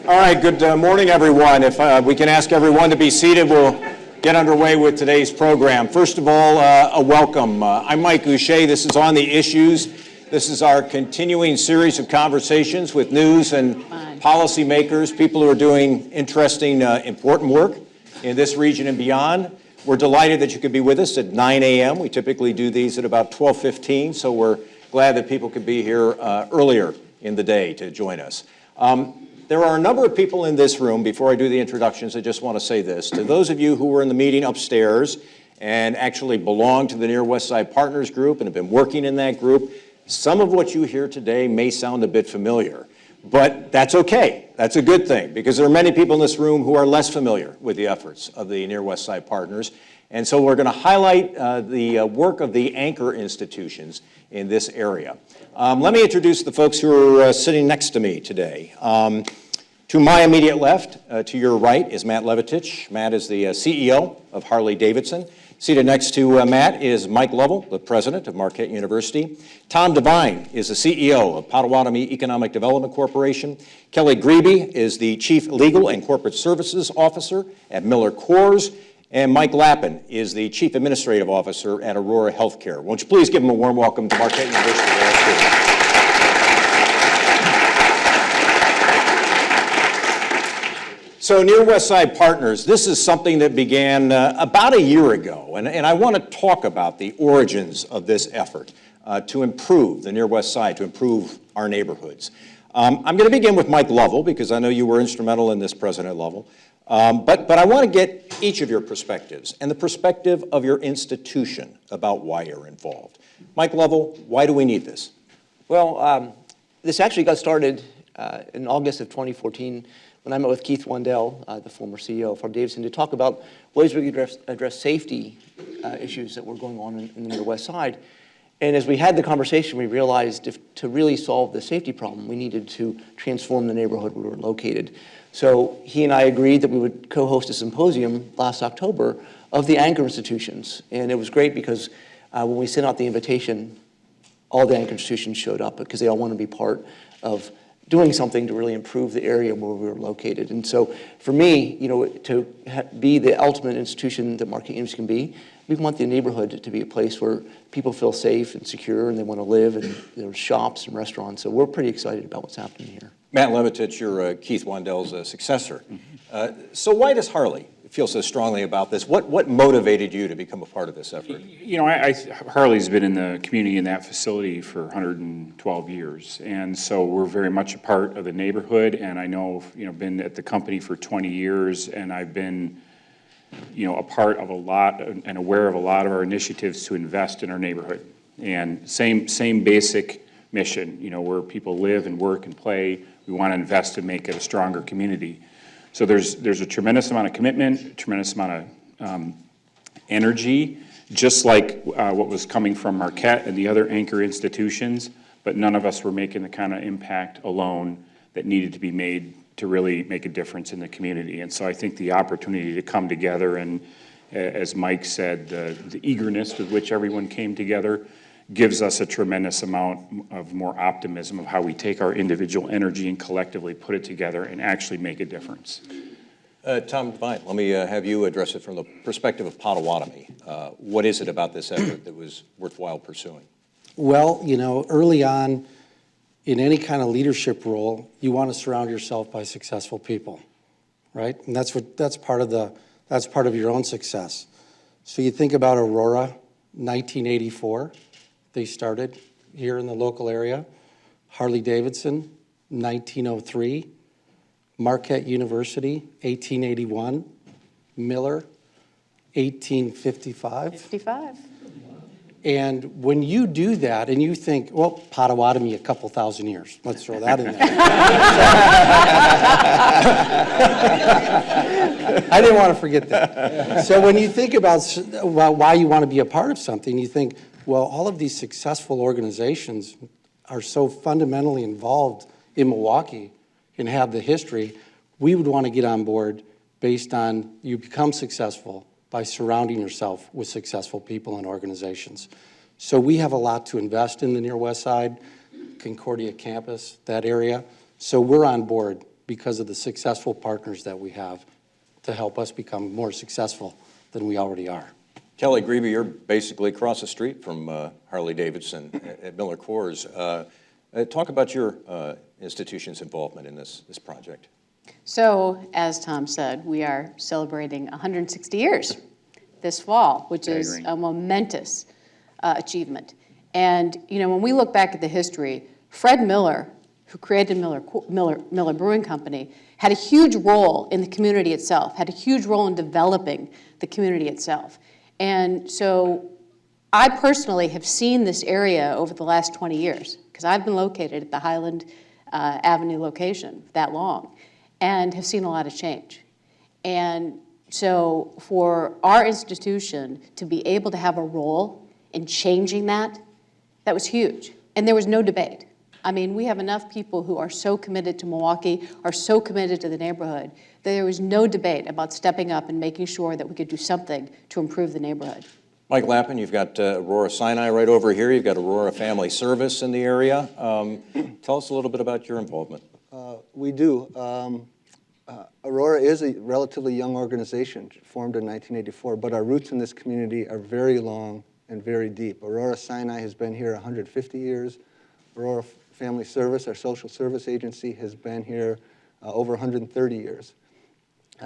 All right, good morning, everyone. If we can ask everyone to be seated, we'll get underway with today's program. First of all, a welcome. I'm Mike Goucher. This is On the Issues. This is our continuing series of conversations with news and policymakers, people who are doing interesting, important work in this region and beyond. We're delighted that you could be with us at 9 a.m. We typically do these at about 12:15, so we're glad that people could be here earlier in the day to join us. There are a number of people in this room. Before I do the introductions, I just want to say this. To those of you who were in the meeting upstairs and actually belong to the Near West Side Partners Group and have been working in that group, some of what you hear today may sound a bit familiar, but that's okay. That's a good thing, because there are many people in this room who are less familiar with the efforts of the Near West Side Partners. And so we're going to highlight the work of the anchor institutions in this area. Let me introduce the folks who are sitting next to me today. To my immediate left, to your right, is Matt Levitich. Matt is the CEO of Harley-Davidson. Seated next to Matt is Mike Lovell, the president of Marquette University. Tom Devine is the CEO of Potawatomi Economic Development Corporation. Kelly Grebe is the chief legal and corporate services officer at Miller Coors. And Mike Lappin is the Chief Administrative Officer at Aurora Healthcare. Won't you please give them a warm welcome to Marquette University. So Near West Side Partners, this is something that began about a year ago, and I want to talk about the origins of this effort to improve the Near West Side, to improve our neighborhoods. I'm going to begin with Mike Lovell, because I know you were instrumental in this, President Lovell. But I want to get each of your perspectives and the perspective of your institution about why you're involved. Mike Lovell, why do we need this? Well, this actually got started in August of 2014 when I met with Keith Wendell, the former CEO of Harley-Davidson, to talk about ways we could address safety issues that were going on in the Near West Side. And as we had the conversation, we realized to really solve the safety problem, we needed to transform the neighborhood we were located. So he and I agreed that we would co-host a symposium last October of the anchor institutions. And it was great because when we sent out the invitation, all the anchor institutions showed up because they all want to be part of doing something to really improve the area where we were located. And so for me, to be the ultimate institution that Marquette University can be, we want the neighborhood to be a place where people feel safe and secure and they want to live, and there's shops and restaurants. So we're pretty excited about what's happening here. Matt Levitich, you're Keith Wendell's successor. So why does Harley feel so strongly about this? What motivated you to become a part of this effort? Harley's been in the community in that facility for 112 years, and so we're very much a part of the neighborhood. And I know, been at the company for 20 years, and I've been, a part of a lot and aware of a lot of our initiatives to invest in our neighborhood. And same basic mission, where people live and work and play. We want to invest to make it a stronger community. So there's a tremendous amount of commitment, a tremendous amount of energy, just like what was coming from Marquette and the other anchor institutions, but none of us were making the kind of impact alone that needed to be made to really make a difference in the community. And so I think the opportunity to come together and, as Mike said, the eagerness with which everyone came together gives us a tremendous amount of more optimism of how we take our individual energy and collectively put it together and actually make a difference. Tom Devine, let me have you address it from the perspective of Potawatomi. What is it about this effort that was worthwhile pursuing? Well, early on in any kind of leadership role, you want to surround yourself by successful people, right? And that's part of your own success. So you think about Aurora, 1984. They started here in the local area. Harley-Davidson, 1903. Marquette University, 1881. Miller, 1855. 55. And when you do that and you think, well, Potawatomi, a couple thousand years. Let's throw that in there. I didn't want to forget that. So when you think about why you want to be a part of something, you think, well, all of these successful organizations are so fundamentally involved in Milwaukee and have the history. We would want to get on board based on you become successful by surrounding yourself with successful people and organizations. So we have a lot to invest in the Near West Side, Concordia campus, that area. So we're on board because of the successful partners that we have to help us become more successful than we already are. Kelly Grebe, you're basically across the street from Harley-Davidson at Miller Coors. Talk about your institution's involvement in this project. So, as Tom said, we are celebrating 160 years this fall, which is a momentous achievement. And, you know, when we look back at the history, Fred Miller, who created Miller Brewing Company, had a huge role in the community itself, had a huge role in developing the community itself. And so I personally have seen this area over the last 20 years, because I've been located at the Highland Avenue location that long, and have seen a lot of change. And so for our institution to be able to have a role in changing that, that was huge. And there was no debate. I mean, we have enough people who are so committed to Milwaukee, are so committed to the neighborhood, that there was no debate about stepping up and making sure that we could do something to improve the neighborhood. Mike Lappin, you've got Aurora Sinai right over here. You've got Aurora Family Service in the area. Tell us a little bit about your involvement. We do. Aurora is a relatively young organization, formed in 1984, but our roots in this community are very long and very deep. Aurora Sinai has been here 150 years. Aurora Family Service, our social service agency, has been here over 130 years.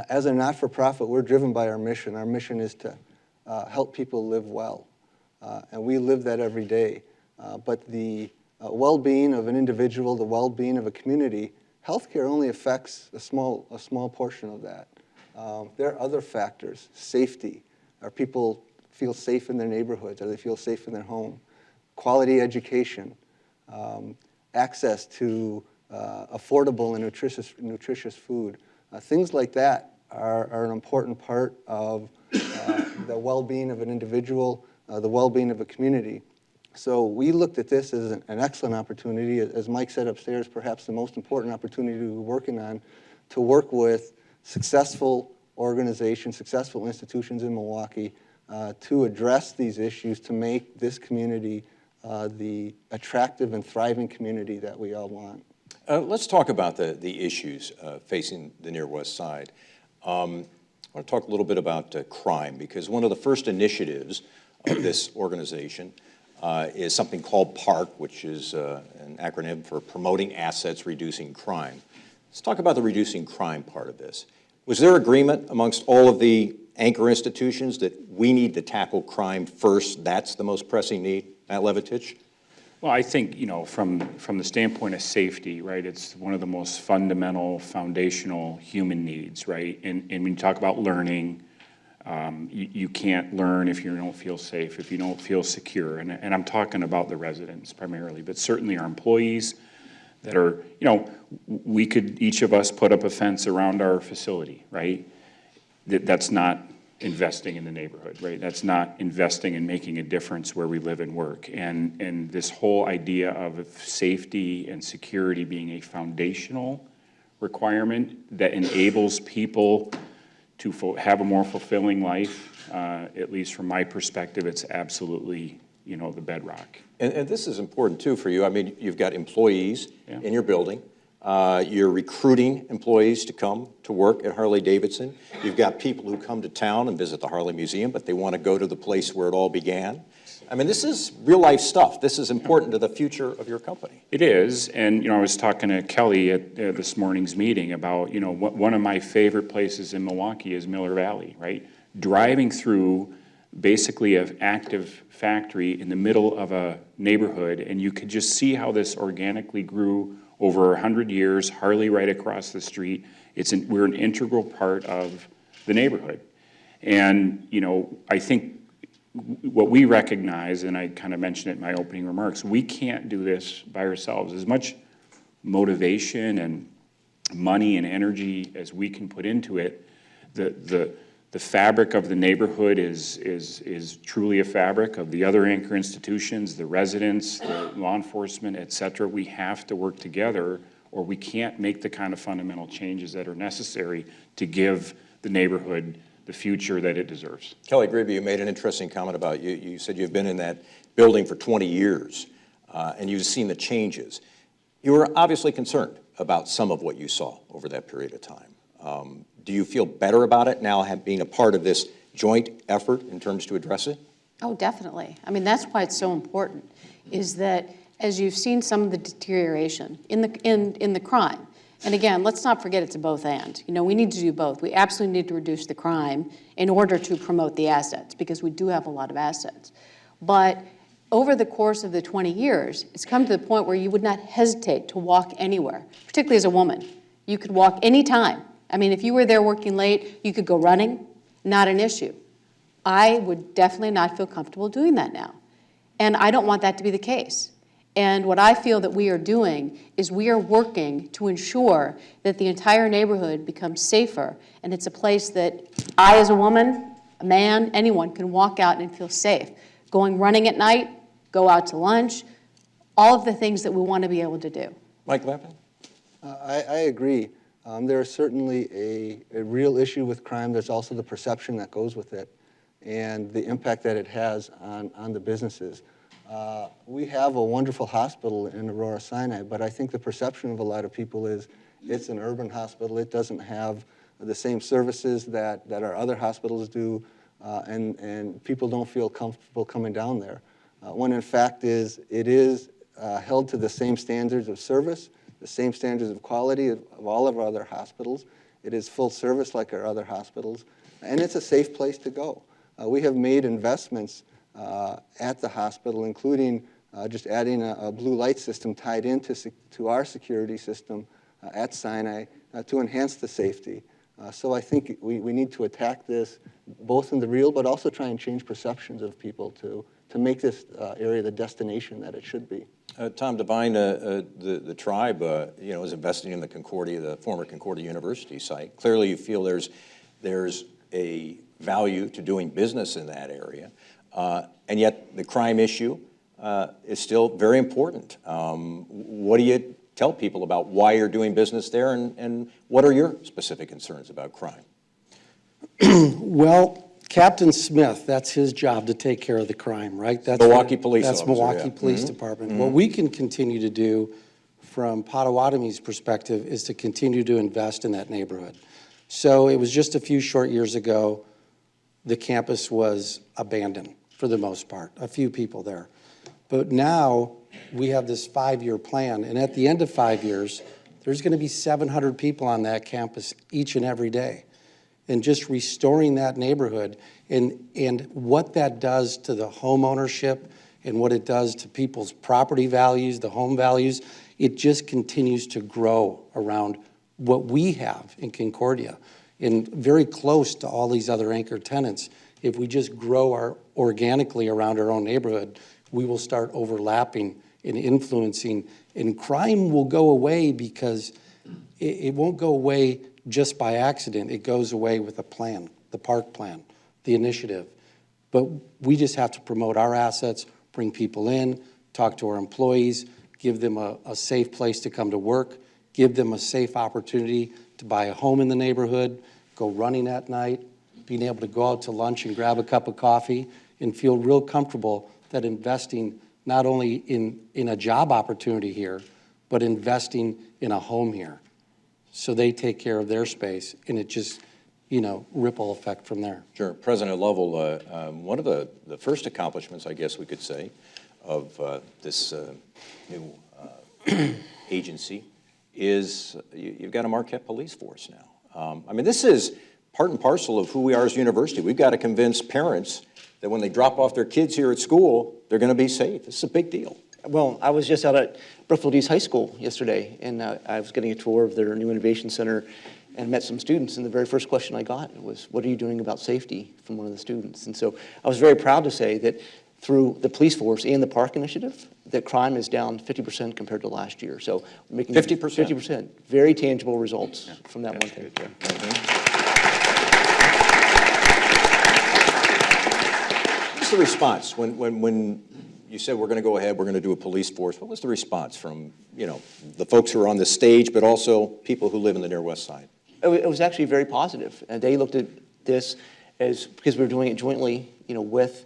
As a not-for-profit, we're driven by our mission. Our mission is to help people live well, and we live that every day. But the well-being of an individual, the well-being of a community, healthcare only affects a small portion of that. There are other factors. Safety. Are people feel safe in their neighborhoods? Are they feel safe in their home? Quality education. Access to affordable and nutritious food. Things like that are an important part of the well-being of an individual, the well-being of a community. So we looked at this as an excellent opportunity, as Mike said upstairs, perhaps the most important opportunity we're working on, to work with successful organizations, successful institutions in Milwaukee to address these issues, to make this community the attractive and thriving community that we all want. Let's talk about the issues facing the Near West Side. I want to talk a little bit about crime, because one of the first initiatives of this organization is something called PARC, which is an acronym for Promoting Assets, Reducing Crime. Let's talk about the reducing crime part of this. Was there agreement amongst all of the anchor institutions that we need to tackle crime first? That's the most pressing need, Matt Levitich? Well, I think, you know, from the standpoint of safety, right, it's one of the most fundamental, foundational human needs, right? And when you talk about learning, you can't learn if you don't feel safe, if you don't feel secure. And I'm talking about the residents primarily, but certainly our employees that are, you know, we could, each of us, put up a fence around our facility, right? That's not investing in the neighborhood, right? That's not investing in making a difference where we live and work. And this whole idea of safety and security being a foundational requirement that enables people to have a more fulfilling life, at least from my perspective, it's absolutely, you know, the bedrock. And this is important too for you. I mean, you've got employees in your building. You're recruiting employees to come to work at Harley-Davidson. You've got people who come to town and visit the Harley Museum, but they want to go to the place where it all began. I mean, this is real-life stuff. This is important to the future of your company. It is, and, you know, I was talking to Kelly at this morning's meeting about, you know, one of my favorite places in Milwaukee is Miller Valley, right? Driving through basically an active factory in the middle of a neighborhood, and you could just see how this organically grew over 100 years, Harley right across the street. We're an integral part of the neighborhood. And, you know, I think what we recognize, and I kind of mentioned it in my opening remarks, we can't do this by ourselves. As much motivation and money and energy as we can put into it, the fabric of the neighborhood is truly a fabric of the other anchor institutions, the residents, the law enforcement, et cetera. We have to work together, or we can't make the kind of fundamental changes that are necessary to give the neighborhood the future that it deserves. Kelly Grebe, you made an interesting comment about you said you've been in that building for 20 years and you've seen the changes. You were obviously concerned about some of what you saw over that period of time. Do you feel better about it now, being a part of this joint effort in terms to address it? Oh, definitely. I mean, that's why it's so important, is that as you've seen some of the deterioration in the crime, and again, let's not forget it's a both and. You know, we need to do both. We absolutely need to reduce the crime in order to promote the assets, because we do have a lot of assets. But over the course of the 20 years, it's come to the point where you would not hesitate to walk anywhere, particularly as a woman. You could walk anytime. I mean, if you were there working late, you could go running, not an issue. I would definitely not feel comfortable doing that now. And I don't want that to be the case. And what I feel that we are doing is we are working to ensure that the entire neighborhood becomes safer, and it's a place that I, as a woman, a man, anyone can walk out and feel safe. Going running at night, go out to lunch, all of the things that we want to be able to do. Mike Lappin? I agree. There is certainly a real issue with crime. There's also the perception that goes with it and the impact that it has on the businesses. We have a wonderful hospital in Aurora Sinai, but I think the perception of a lot of people is it's an urban hospital. It doesn't have the same services that our other hospitals do, and people don't feel comfortable coming down there. When in fact it is held to the same standards of service, the same standards of quality of all of our other hospitals. It is full service like our other hospitals, and it's a safe place to go. We have made investments at the hospital, including just adding a blue light system tied into to our security system at Sinai to enhance the safety. So I think we need to attack this both in the real, but also try and change perceptions of people to make this area the destination that it should be. Tom Devine, the tribe, is investing in the former Concordia University site. Clearly, you feel there's a value to doing business in that area, and yet the crime issue is still very important. What do you tell people about why you're doing business there, and what are your specific concerns about crime? Well, Captain Smith, that's his job to take care of the crime, right? That's Milwaukee Police That's Officer, Milwaukee yeah. Police Department. What we can continue to do from Potawatomi's perspective is to continue to invest in that neighborhood. So it was just a few short years ago, the campus was abandoned for the most part, a few people there. But now we have this 5-year plan, and at the end of 5 years, there's going to be 700 people on that campus each and every day. And just restoring that neighborhood and what that does to the home ownership and what it does to people's property values, the home values, it just continues to grow around what we have in Concordia and very close to all these other anchor tenants. If we just grow organically around our own neighborhood, we will start overlapping and influencing, and crime will go away because it won't go away just by accident. It goes away with a plan, the park plan, the initiative. But we just have to promote our assets, bring people in, talk to our employees, give them a safe place to come to work, give them a safe opportunity to buy a home in the neighborhood, go running at night, being able to go out to lunch and grab a cup of coffee and feel real comfortable that investing not only in a job opportunity here, but investing in a home here. So they take care of their space, and it just, ripple effect from there. Sure. President Lovell, one of the first accomplishments, I guess we could say, of this new agency is you've got a Marquette police force now. This is part and parcel of who we are as a university. We've got to convince parents that when they drop off their kids here at school, they're going to be safe. This is a big deal. Well, I was just out at Brookfield East High School yesterday, and I was getting a tour of their new innovation center and met some students, and the very first question I got was, what are you doing about safety, from one of the students? And so I was very proud to say that through the police force and the park initiative, that crime is down 50% compared to last year. So we're making 50%? 50%. Very tangible results from that one thing. What's the response when you said we're going to go ahead, we're going to do a police force? What was the response from the folks who are on the stage, but also people who live in the Near West Side? It was actually very positive. And they looked at this as, because we were doing it jointly, with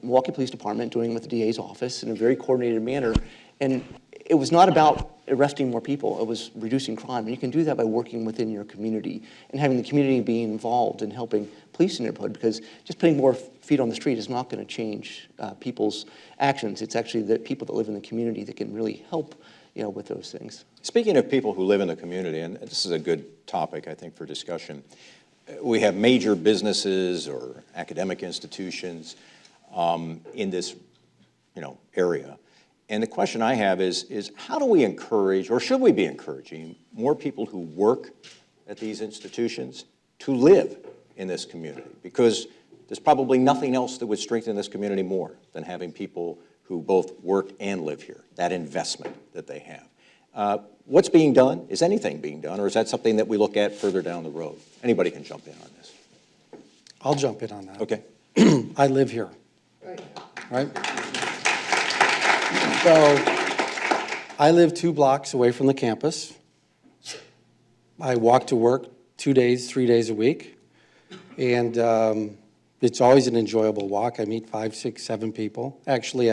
Milwaukee Police Department, doing it with the DA's office in a very coordinated manner. And it was not about arresting more people, it was reducing crime. And you can do that by working within your community and having the community be involved in helping police the neighborhood, because just putting more feet on the street is not going to change people's actions. It's actually the people that live in the community that can really help, with those things. Speaking of people who live in the community, and this is a good topic, I think, for discussion, we have major businesses or academic institutions in this, area. And the question I have is how do we encourage, or should we be encouraging, more people who work at these institutions to live in this community? Because there's probably nothing else that would strengthen this community more than having people who both work and live here, that investment that they have. What's being done? Is anything being done, or is that something that we look at further down the road? Anybody can jump in on this. I'll jump in on that. Okay. I live here. Right? So I live 2 blocks away from the campus. I walk to work 2 days, 3 days a week. And it's always an enjoyable walk. I meet 5, 6, 7 people. Actually,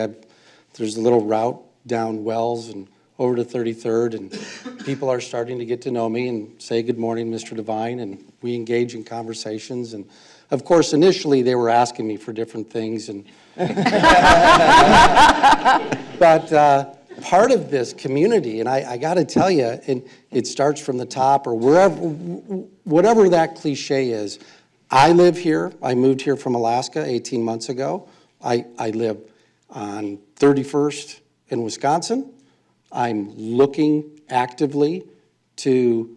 there's a little route down Wells and over to 33rd, and people are starting to get to know me and say, "Good morning, Mr. Devine," and we engage in conversations. And of course, initially, they were asking me for different things. But part of this community, and I got to tell you, and it starts from the top or wherever, whatever that cliche is. I live here. I moved here from Alaska 18 months ago. I live on 31st in Wisconsin. I'm looking actively to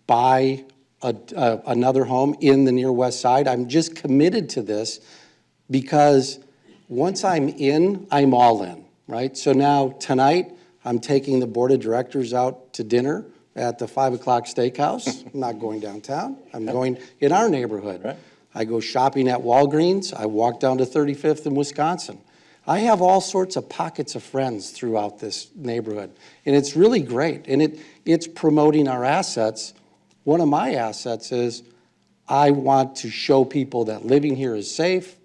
buy another home in the near west side. I'm just committed to this because once I'm in, I'm all in, right? So now tonight, I'm taking the board of directors out to dinner at the 5 o'clock steakhouse. I'm not going downtown. I'm going in our neighborhood. Right. I go shopping at Walgreens. I walk down to 35th in Wisconsin. I have all sorts of pockets of friends throughout this neighborhood, and it's really great. And it's promoting our assets. One of my assets is I want to show people that living here is safe.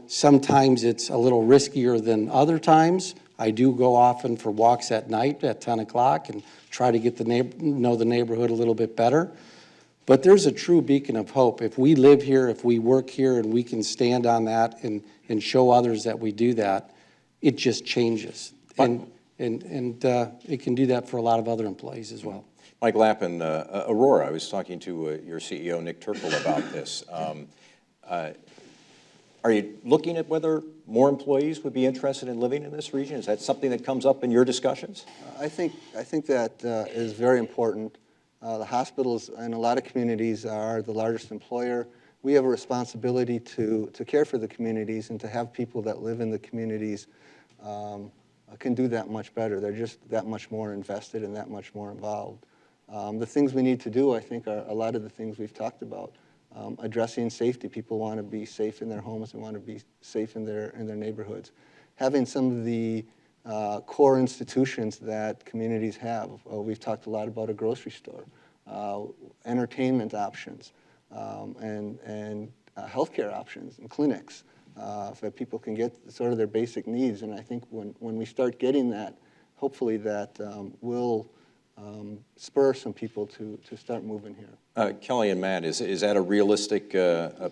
Sometimes it's a little riskier than other times. I do go often for walks at night at 10 o'clock and try to get know the neighborhood a little bit better. But there's a true beacon of hope. If we live here, if we work here, and we can stand on that and show others that we do that, it just changes. And it can do that for a lot of other employees as well. Mike Lappin, Aurora, I was talking to your CEO, Nick Turkle, about this. Are you looking at whether more employees would be interested in living in this region? Is that something that comes up in your discussions? I think that is very important. The hospitals in a lot of communities are the largest employer. We have a responsibility to care for the communities and to have people that live in the communities can do that much better. They're just that much more invested and that much more involved. The things we need to do, I think, are a lot of the things we've talked about. Addressing safety. People want to be safe in their homes and want to be safe in their neighborhoods. Having some of the core institutions that communities have. We've talked a lot about a grocery store, entertainment options, and healthcare options and clinics, so that people can get sort of their basic needs. And I think when we start getting that, hopefully that will spur some people to start moving here. Kelly and Matt, is that a realistic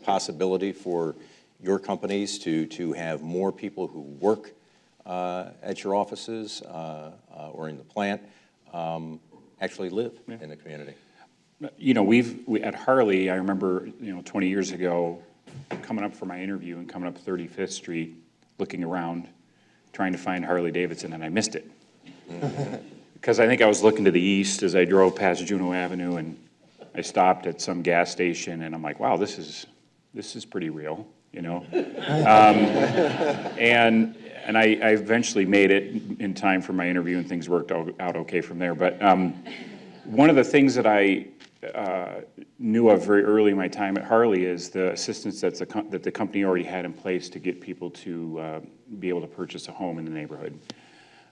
possibility for your companies to have more people who work at your offices or in the plant actually live in the community? We at Harley, I remember, 20 years ago, coming up for my interview and coming up 35th Street, looking around, trying to find Harley Davidson, and I missed it. Because I think I was looking to the east as I drove past Juneau Avenue, and I stopped at some gas station, and I'm like, wow, this is pretty real, And I eventually made it in time for my interview, and things worked out okay from there. But one of the things that I knew of very early in my time at Harley is the assistance that the company already had in place to get people to be able to purchase a home in the neighborhood.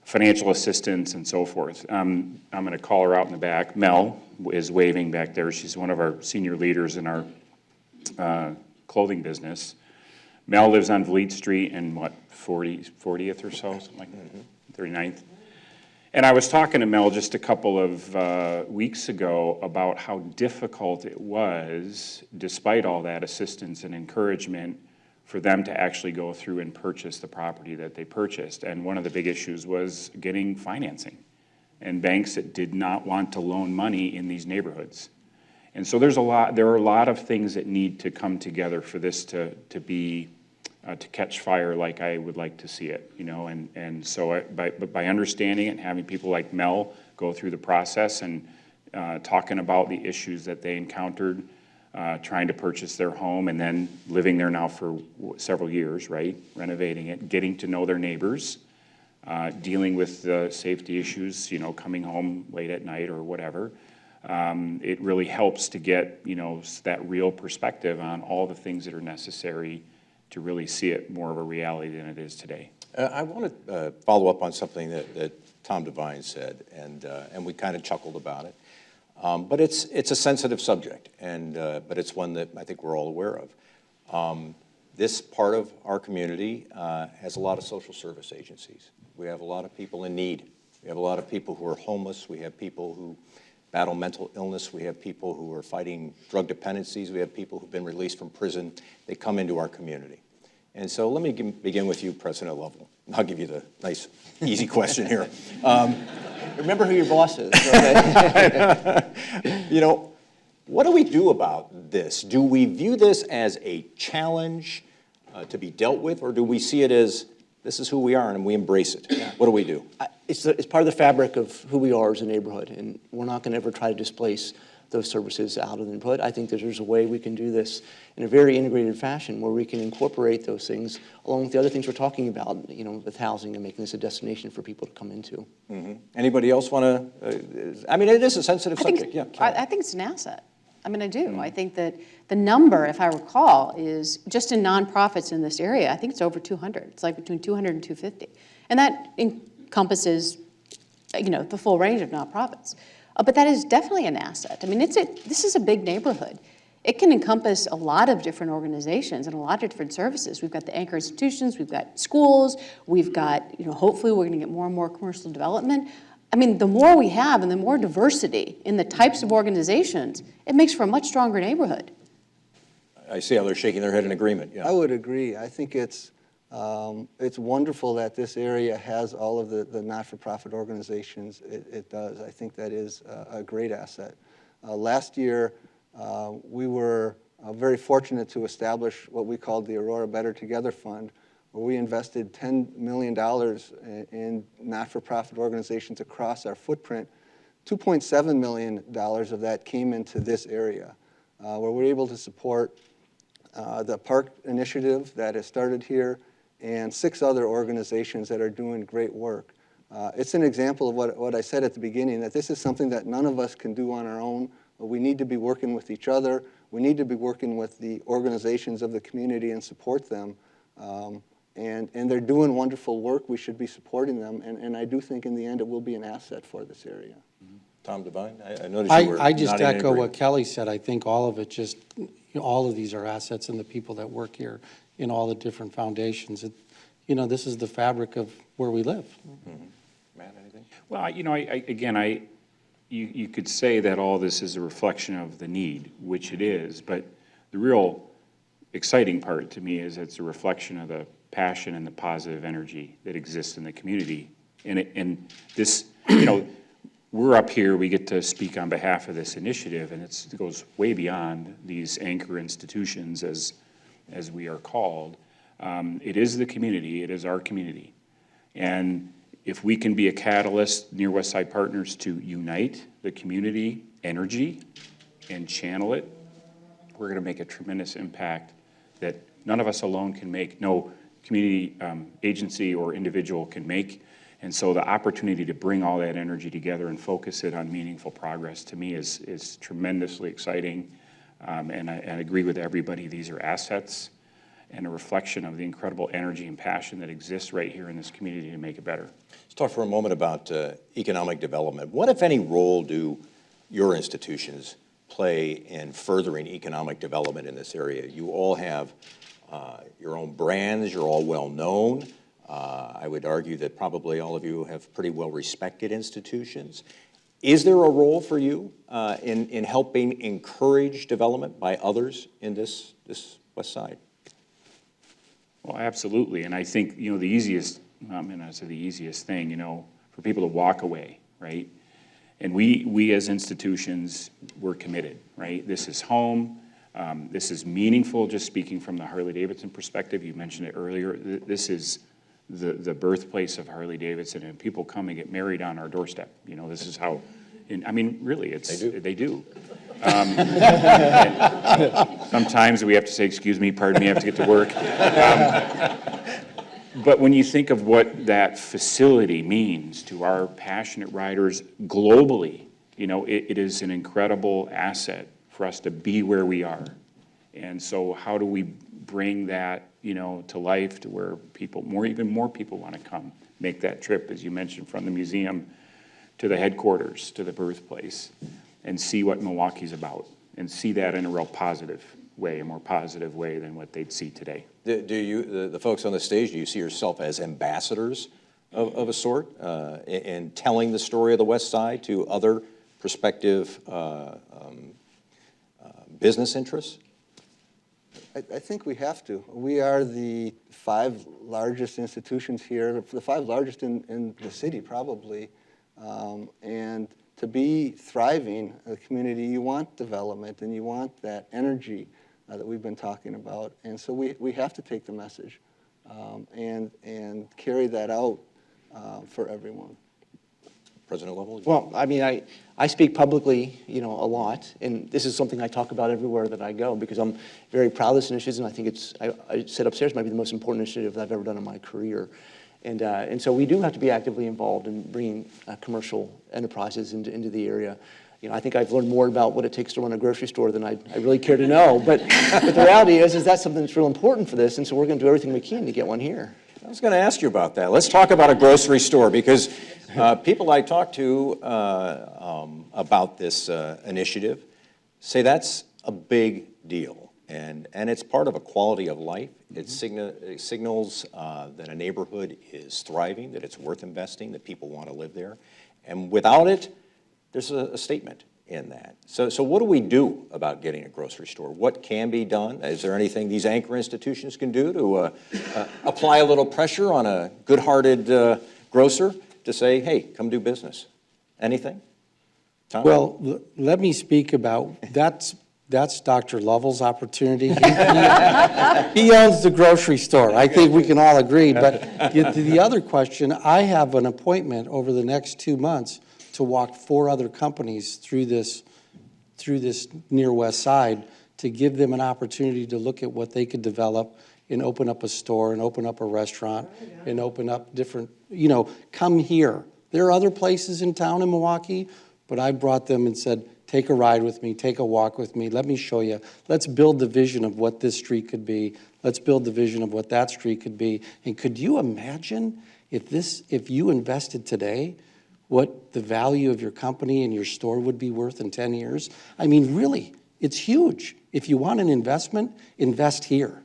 Financial assistance and so forth. I'm going to call her out in the back. Mel is waving back there. She's one of our senior leaders in our clothing business. Mel lives on Vliet Street and 40th or so, something like that, 39th. And I was talking to Mel just a couple of weeks ago about how difficult it was, despite all that assistance and encouragement, for them to actually go through and purchase the property that they purchased. And one of the big issues was getting financing, and banks that did not want to loan money in these neighborhoods. And so there are a lot of things that need to come together for this to catch fire like I would like to see it, you know, and so by understanding it and having people like Mel go through the process and talking about the issues that they encountered, trying to purchase their home and then living there now for several years, right, renovating it, getting to know their neighbors, dealing with the safety issues, you know, coming home late at night or whatever. It really helps to get, you know, that real perspective on all the things that are necessary to really see it more of a reality than it is today. I want to follow up on something that Tom Devine said, and we kind of chuckled about it. But it's a sensitive subject, but it's one that I think we're all aware of. This part of our community has a lot of social service agencies. We have a lot of people in need. We have a lot of people who are homeless. We have people who battle mental illness. We have people who are fighting drug dependencies. We have people who've been released from prison. They come into our community. And so let me begin with you, President Lovell. I'll give you the nice, easy question here. Remember who your boss is, okay? You know, what do we do about this? Do we view this as a challenge to be dealt with, or do we see it as this is who we are and we embrace it? What do we do? It's part of the fabric of who we are as a neighborhood, and we're not going to ever try to displace those services out of the neighborhood. I think that there's a way we can do this in a very integrated fashion where we can incorporate those things along with the other things we're talking about, you know, with housing and making this a destination for people to come into. Mm-hmm. Anybody else want to? I mean, it is a sensitive subject. Yeah. I think it's an asset. I mean, I do. Mm-hmm. I think that the number, if I recall, is just in nonprofits in this area, I think it's over 200. It's like between 200 and 250. And that encompasses, you know, the full range of nonprofits. But that is definitely an asset. I mean, this is a big neighborhood. It can encompass a lot of different organizations and a lot of different services. We've got the anchor institutions, we've got schools, we've got, you know, hopefully we're going to get more and more commercial development. I mean, the more we have and the more diversity in the types of organizations, it makes for a much stronger neighborhood. I see how they're shaking their head in agreement. Yeah. I would agree. I think it's wonderful that this area has all of the not-for-profit organizations it does. I think that is a great asset. Last year, we were very fortunate to establish what we called the Aurora Better Together Fund, where we invested $10 million in not-for-profit organizations across our footprint. $2.7 million of that came into this area, where we're able to support the park initiative that has started here and 6 other organizations that are doing great work. It's an example of what I said at the beginning, that this is something that none of us can do on our own. We need to be working with each other. We need to be working with the organizations of the community and support them. And they're doing wonderful work. We should be supporting them. And I do think in the end it will be an asset for this area. Mm-hmm. Tom Devine, I noticed you were I just nodding in echo agreement. what Kelly said. I think all of it just, you know, all of these are assets in the people that work here in all the different foundations. You know, this is the fabric of where we live. Mm-hmm. Matt, anything? Well, you know, you could say that all this is a reflection of the need, which it is, but the real exciting part to me is it's a reflection of the passion and the positive energy that exists in the community. And this, you know, we're up here, we get to speak on behalf of this initiative, and it goes way beyond these anchor institutions as we are called. It is the community, it is our community. And if we can be a catalyst, near West Side Partners, to unite the community energy and channel it, we're going to make a tremendous impact that none of us alone can make, no community agency or individual can make. And so the opportunity to bring all that energy together and focus it on meaningful progress, to me, is tremendously exciting. And I agree with everybody, these are assets and a reflection of the incredible energy and passion that exists right here in this community to make it better. Let's talk for a moment about economic development. What, if any, role do your institutions play in furthering economic development in this area? You all have your own brands, you're all well known. I would argue that probably all of you have pretty well-respected institutions. Is there a role for you in helping encourage development by others in this West Side? Well, absolutely, and I think, the easiest, I'm going to say the easiest thing, for people to walk away, right? And we as institutions, we're committed, right? This is home. This is meaningful, just speaking from the Harley-Davidson perspective. You mentioned it earlier. This is the birthplace of Harley-Davidson, and people come and get married on our doorstep. This is how, really, they do. Sometimes we have to say, excuse me, pardon me, I have to get to work. But when you think of what that facility means to our passionate riders globally, it is an incredible asset for us to be where we are. And so how do we bring that, to life to where even more people want to come, make that trip, as you mentioned, from the museum to the headquarters, to the birthplace, and see what Milwaukee's about, and see that in a real positive way, a more positive way than what they'd see today. Do you, the folks on the stage, do you see yourself as ambassadors of a sort in telling the story of the West Side to other prospective business interests? I think we have to. We are the 5 largest institutions here, the 5 largest in the city probably, and to be thriving in the community, you want development and you want that energy that we've been talking about. And so we have to take the message and carry that out for everyone. President Lovell? Well, I speak publicly, a lot, and this is something I talk about everywhere that I go because I'm very proud of this initiative, and I think I said upstairs, might be the most important initiative that I've ever done in my career. And so we do have to be actively involved in bringing commercial enterprises into the area. I think I've learned more about what it takes to run a grocery store than I really care to know. But the reality is that's something that's real important for this, and so we're going to do everything we can to get one here. I was going to ask you about that. Let's talk about a grocery store, because people I talk to about this initiative say that's a big deal, and it's part of a quality of life. It signals that a neighborhood is thriving, that it's worth investing, that people want to live there. And without it, there's a statement in that. So what do we do about getting a grocery store? What can be done? Is there anything these anchor institutions can do to apply a little pressure on a good-hearted grocer to say, hey, come do business? Anything? Tom? Well, let me speak about, that's Dr. Lovell's opportunity. He owns the grocery store. I think we can all agree. But to the other question, I have an appointment over the next 2 months to walk 4 other companies through this near West Side to give them an opportunity to look at what they could develop and open up a store and open up a restaurant and open up different, come here. There are other places in town in Milwaukee, but I brought them and said, take a ride with me, take a walk with me, let me show you. Let's build the vision of what this street could be. Let's build the vision of what that street could be. And could you imagine if you invested today, what the value of your company and your store would be worth in 10 years? Really, it's huge. If you want an investment, invest here,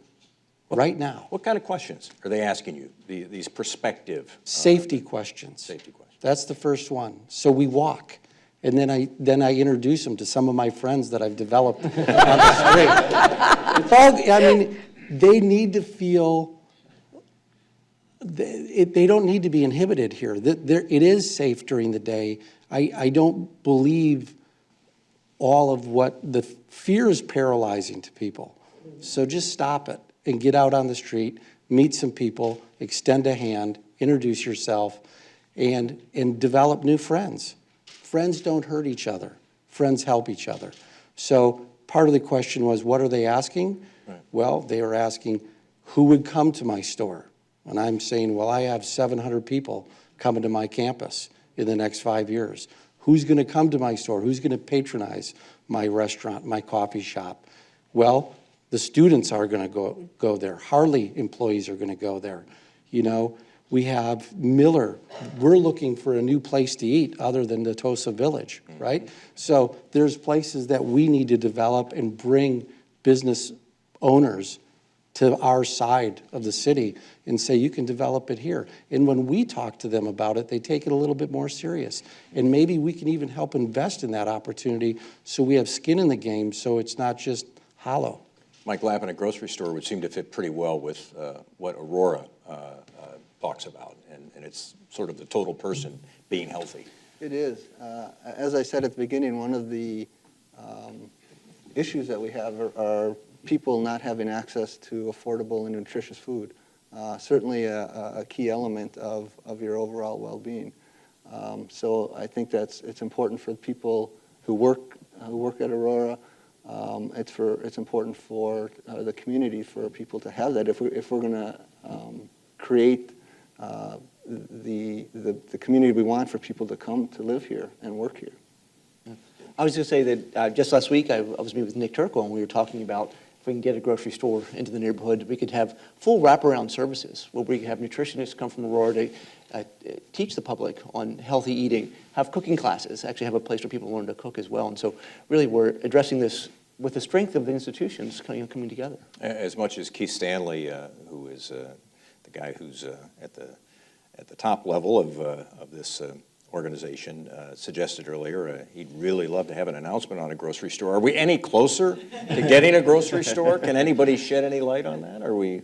right now. What kind of questions are they asking you, these prospective? Safety questions. Safety questions. That's the first one. So we walk, and then I introduce them to some of my friends that I've developed on the street. It's all, they need to feel. They don't need to be inhibited here. It is safe during the day. I don't believe all of what the fear is paralyzing to people. So just stop it and get out on the street, meet some people, extend a hand, introduce yourself, and develop new friends. Friends don't hurt each other. Friends help each other. So part of the question was, what are they asking? Right. Well, they were asking, who would come to my store? And I'm saying, well, I have 700 people coming to my campus in the next 5 years. Who's going to come to my store? Who's going to patronize my restaurant, my coffee shop? Well, the students are going to go there. Harley employees are going to go there. We have Miller. We're looking for a new place to eat other than the Tosa Village, right? So there's places that we need to develop and bring business owners to our side of the city and say, you can develop it here. And when we talk to them about it, they take it a little bit more serious. And maybe we can even help invest in that opportunity so we have skin in the game, so it's not just hollow. Mike Lappin, a grocery store would seem to fit pretty well with what Aurora talks about, and it's sort of the total person being healthy. It is. As I said at the beginning, one of the issues that we have are people not having access to affordable and nutritious food. Certainly a key element of your overall well-being. So I think it's important for people who work at Aurora. It's important for the community, for people to have that. If we're going to create the community we want for people to come to live here and work here. I was going to say that just last week I was meeting with Nick Turkle, and we were talking about if we can get a grocery store into the neighborhood, we could have full wraparound services where we could have nutritionists come from Aurora to teach the public on healthy eating, have cooking classes, actually have a place where people learn to cook as well. And so really we're addressing this with the strength of the institutions coming together. As much as Keith Stanley, who is the guy who's at the top level of this organization, suggested earlier, he'd really love to have an announcement on a grocery store. Are we any closer to getting a grocery store? Can anybody shed any light on that? Are we?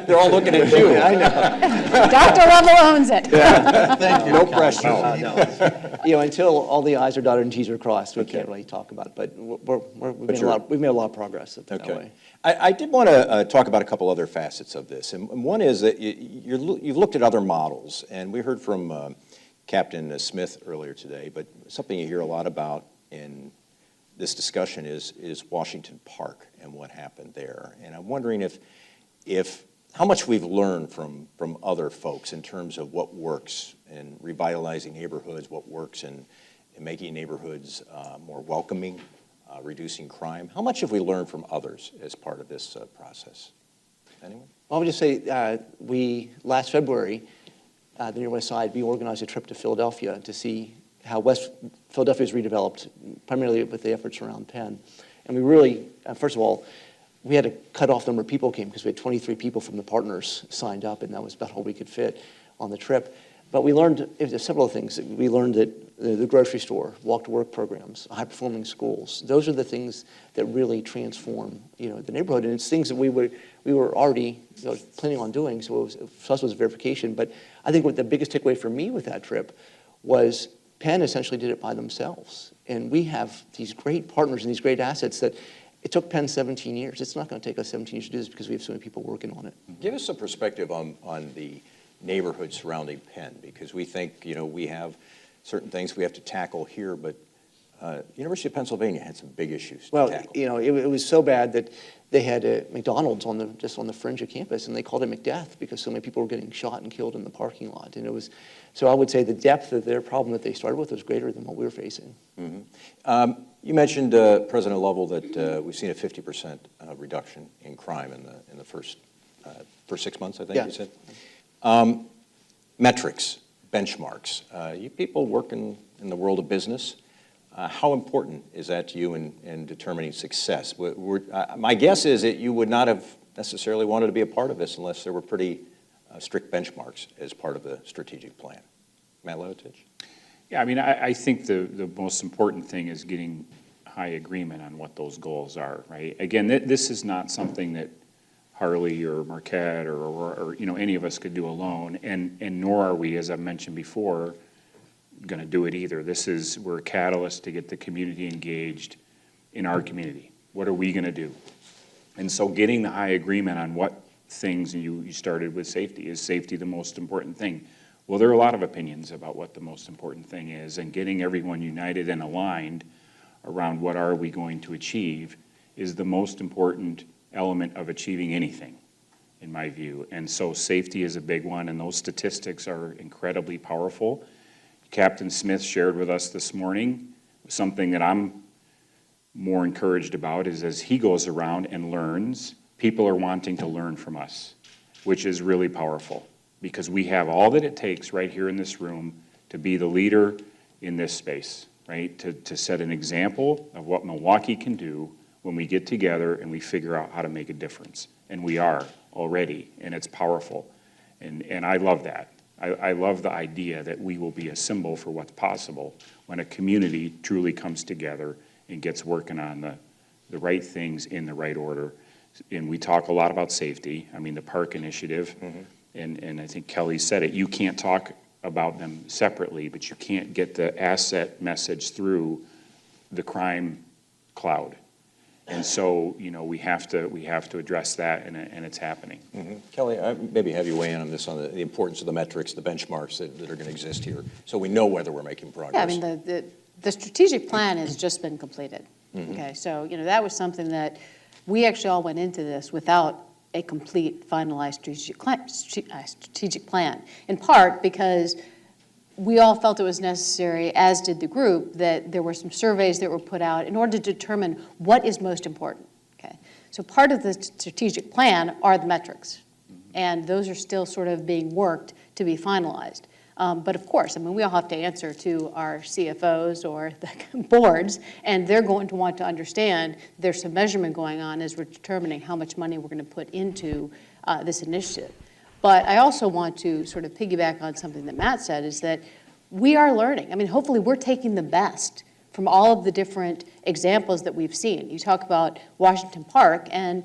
They're all looking at you. I know. Dr. Level owns it. Thank you. No pressure. No. Until all the I's are dotted and T's are crossed, we can't really talk about it. But we've made a lot of progress that way. I did want to talk about a couple other facets of this. And one is that you've looked at other models. And we heard from Captain Smith earlier today. But something you hear a lot about in this discussion is Washington Park and what happened there. And I'm wondering if how much we've learned from other folks in terms of what works in revitalizing neighborhoods, what works in making neighborhoods more welcoming, reducing crime. How much have we learned from others as part of this process? Anyone? Well, I would just say last February, the Near West Side, we organized a trip to Philadelphia to see how West Philadelphia is redeveloped, primarily with the efforts around Penn. And we really, first of all, we had to cut off the number of people who came because we had 23 people from the partners signed up, and that was about all we could fit on the trip. But we learned several things. We learned that the grocery store, walk-to-work programs, high-performing schools, those are the things that really transform the neighborhood. And it's things that we were already planning on doing, so for us it was verification. But I think what the biggest takeaway for me with that trip was Penn essentially did it by themselves. And we have these great partners and these great assets that it took Penn 17 years. It's not going to take us 17 years to do this because we have so many people working on it. Give us some perspective on the neighborhood surrounding Penn, because we think, we have certain things we have to tackle here, but University of Pennsylvania had some big issues to tackle. It was so bad that they had McDonald's just on the fringe of campus, and they called it McDeath because so many people were getting shot and killed in the parking lot. And so I would say the depth of their problem that they started with was greater than what we were facing. Mm-hmm. You mentioned, President Lovell, that we've seen a 50% reduction in crime in the first 6 months, I think you said. Metrics, benchmarks. You people work in the world of business. How important is that to you in determining success? My guess is that you would not have necessarily wanted to be a part of this unless there were pretty strict benchmarks as part of the strategic plan. Matt Levatich? Yeah, I think the most important thing is getting high agreement on what those goals are, right? Again, this is not something that Harley or Marquette or any of us could do alone, and nor are we, as I mentioned before, going to do it either. We're a catalyst to get the community engaged in our community. What are we going to do? And so getting the high agreement on what things, and you started with safety, is safety the most important thing? Well, there are a lot of opinions about what the most important thing is, and getting everyone united and aligned around what are we going to achieve is the most important element of achieving anything, in my view. And so safety is a big one, and those statistics are incredibly powerful. Captain Smith shared with us this morning something that I'm more encouraged about is as he goes around and learns, people are wanting to learn from us, which is really powerful because we have all that it takes right here in this room to be the leader in this space, right? To set an example of what Milwaukee can do when we get together and we figure out how to make a difference. and we are already, and it's powerful. And I love that. I love the idea that we will be a symbol for what's possible when a community truly comes together and gets working on the right things in the right order. And we talk a lot about safety. I mean, the park initiative, and I think Kelly said it, you can't talk about them separately, but you can't get the asset message through the crime cloud. And so, you know, we have to address that, and it's happening. Kelly, I maybe have you weigh in on this, on the importance of the metrics, the benchmarks that are going to exist here, so we know whether we're making progress. Yeah, I mean, the strategic plan has just been completed. Okay, so, you know, that was something that we actually all went into this without a complete finalized strategic plan, in part because we all felt it was necessary, as did the group, that there were some surveys that were put out in order to determine what is most important. Okay, so part of the strategic plan are the metrics, and those are still sort of being worked to be finalized. But of course, I mean, we all have to answer to our CFOs or the boards, and they're going to want to understand there's some measurement going on as we're determining how much money we're going to put into this initiative. But I also want to sort of piggyback on something that Matt said, is that we are learning. I mean, hopefully we're taking the best from all of the different examples that we've seen. You talk about Washington Park, and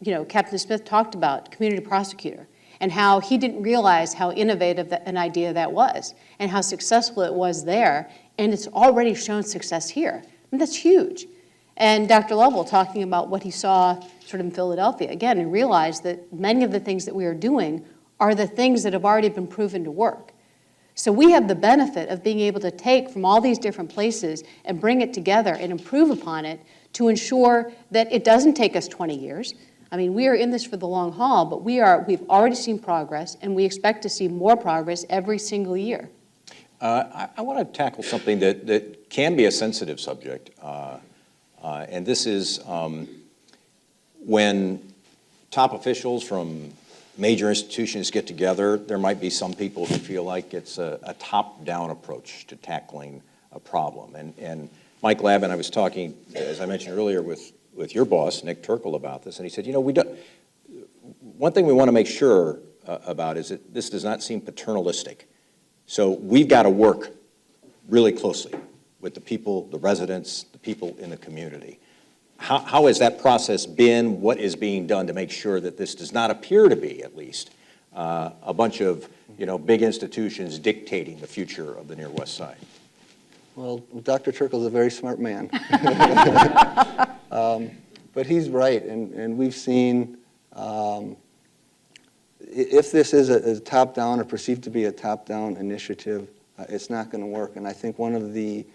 you know, Captain Smith talked about community prosecutor, and how he didn't realize how innovative an idea that was, and how successful it was there, and it's already shown success here. I mean, that's huge. And Dr. Lovell talking about what he saw sort of in Philadelphia, again, and realized that many of the things that we are doing are the things that have already been proven to work. So we have the benefit of being able to take from all these different places and bring it together and improve upon it to ensure that it doesn't take us 20 years. I mean, we are in this for the long haul, but we've already seen progress, and we expect to see more progress every single year. I want to tackle something that can be a sensitive subject, and this is when top officials from major institutions get together, there might be some people who feel like it's a top-down approach to tackling a problem. And Mike Lavin, I was talking, as I mentioned earlier, with your boss, Nick Turkle, about this, and he said, you know, one thing we want to make sure about is that this does not seem paternalistic. So we've got to work really closely with the people, the residents, the people in the community. How has that process been? What is being done to make sure that this does not appear to be, at least, a bunch of, you know, big institutions dictating the future of the Near West Side? Well, Dr. Turkle's a very smart man. But he's right, and we've seen, if this is a top-down or perceived to be a top-down initiative, it's not going to work. And I think one of the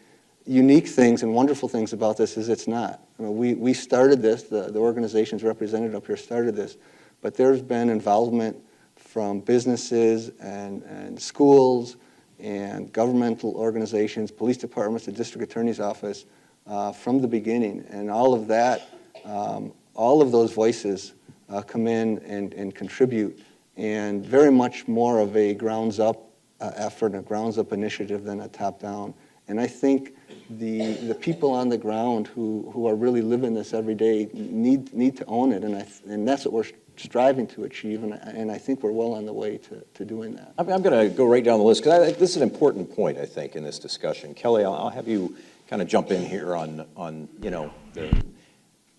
unique things and wonderful things about this is it's not. I mean, we started this, the organizations represented up here started this, but there's been involvement from businesses and schools and governmental organizations, police departments, the district attorney's office, from the beginning. And all of that, all of those voices come in and contribute, and very much more of a grounds-up effort, a grounds-up initiative than a top-down. And I think the people on the ground who are really living this every day need to own it, and that's what we're striving to achieve, and I think we're well on the way to doing that. I'm going to go right down the list, because this is an important point, I think, in this discussion. Kelly, I'll have you kind of jump in here on you know,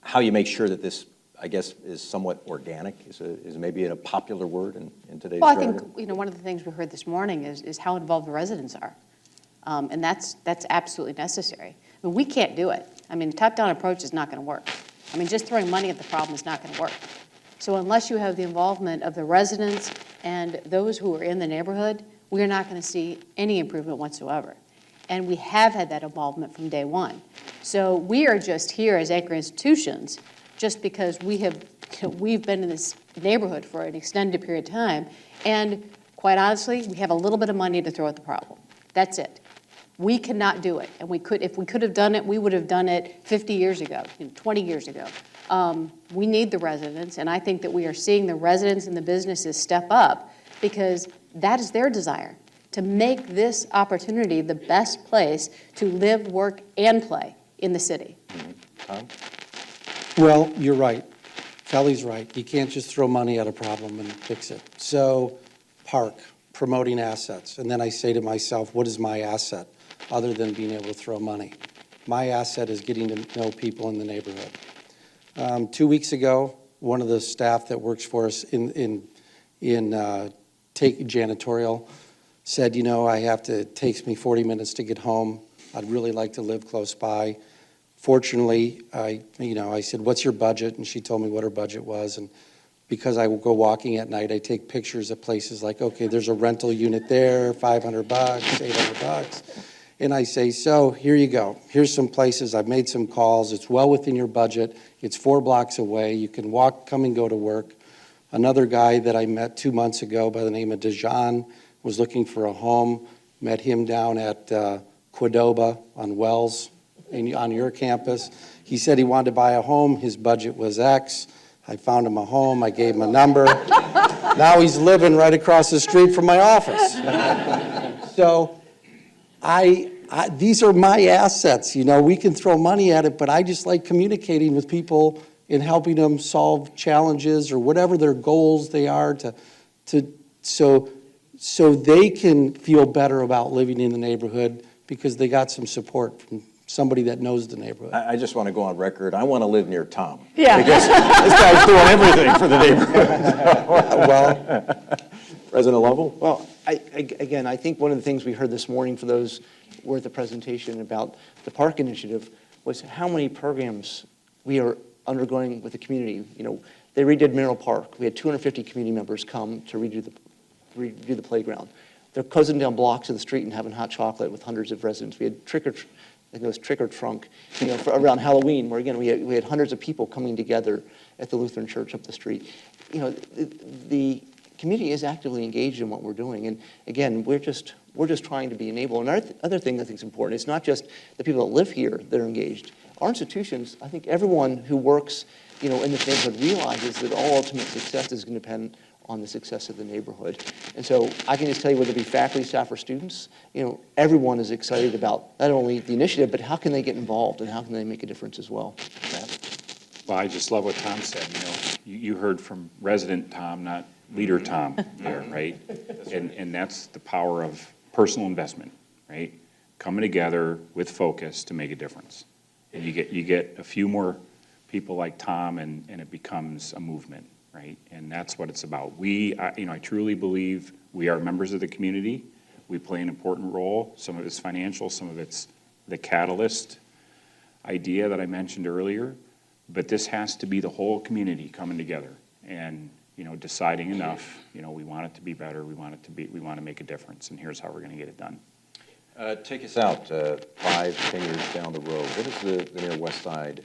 how you make sure that this, I guess, is somewhat organic, is maybe a popular word in today's Well, I jargon. think, you know, one of the things we heard this morning is how involved the residents are. And that's absolutely necessary. I mean, we can't do it. I mean, top-down approach is not going to work. I mean, just throwing money at the problem is not going to work. So unless you have the involvement of the residents and those who are in the neighborhood, we are not going to see any improvement whatsoever. And we have had that involvement from day one. So we are just here as anchor institutions just because we've been in this neighborhood for an extended period of time. And quite honestly, we have a little bit of money to throw at the problem. That's it. We cannot do it. And if we could have done it, we would have done it 50 years ago, 20 years ago. We need the residents, and I think that we are seeing the residents and the businesses step up because that is their desire, to make this opportunity the best place to live, work, and play in the city. Tom? Well, you're right. Kelly's right. You can't just throw money at a problem and fix it. So, park, promoting assets. And then I say to myself, what is my asset other than being able to throw money? My asset is getting to know people in the neighborhood. 2 weeks ago, one of the staff that works for us in janitorial said, you know, it takes me 40 minutes to get home. I'd really like to live close by. Fortunately, I said, what's your budget? And she told me what her budget was. And because I will go walking at night, I take pictures of places like, okay, there's a rental unit there, $500, $800. And I say, so here you go. Here's some places. I've made some calls. It's well within your budget. It's 4 blocks away. You can walk, come and go to work. Another guy that I met 2 months ago by the name of Dejan was looking for a home. Met him down at Qdoba on Wells on your campus. He said he wanted to buy a home. His budget was X. I found him a home. I gave him a number. Now he's living right across the street from my office. So these are my assets. You know, we can throw money at it, but I just like communicating with people and helping them solve challenges or whatever their goals they are so they can feel better about living in the neighborhood because they got some support from somebody that knows the neighborhood. I just want to go on record. I want to live near Tom. Yeah. Because this guy's doing everything for the neighborhood. Well, President Lovell? Well, again, I think one of the things we heard this morning for those who were at the presentation about the park initiative was how many programs we are undergoing with the community. You know, they redid Merrill Park. We had 250 community members come to redo the playground. They're closing down blocks of the street and having hot chocolate with hundreds of residents. We had Trick or Trunk, you know, around Halloween, where again we had hundreds of people coming together at the Lutheran Church up the street. You know, the community is actively engaged in what we're doing, and again, we're just trying to be enabled. And other thing I think is important, it's not just the people that live here that are engaged. Our institutions, I think everyone who works, you know, in this neighborhood realizes that all ultimate success is going to depend on the success of the neighborhood. And so I can just tell you, whether it be faculty, staff, or students, you know, everyone is excited about not only the initiative, but how can they get involved and how can they make a difference as well. Well, I just love what Tom said. You know, you heard from resident Tom, not leader Tom there, right? And that's the power of personal investment, right? Coming together with focus to make a difference. And you get a few more people like Tom, and it becomes a movement, right? And that's what it's about. I truly believe we are members of the community. We play an important role. Some of it's financial, some of it's the catalyst idea that I mentioned earlier. But this has to be the whole community coming together and, you know, deciding enough, you know, we want it to be better, we want to make a difference, and here's how we're going to get it done. Take us out 5, 10 years down the road. What does the near West Side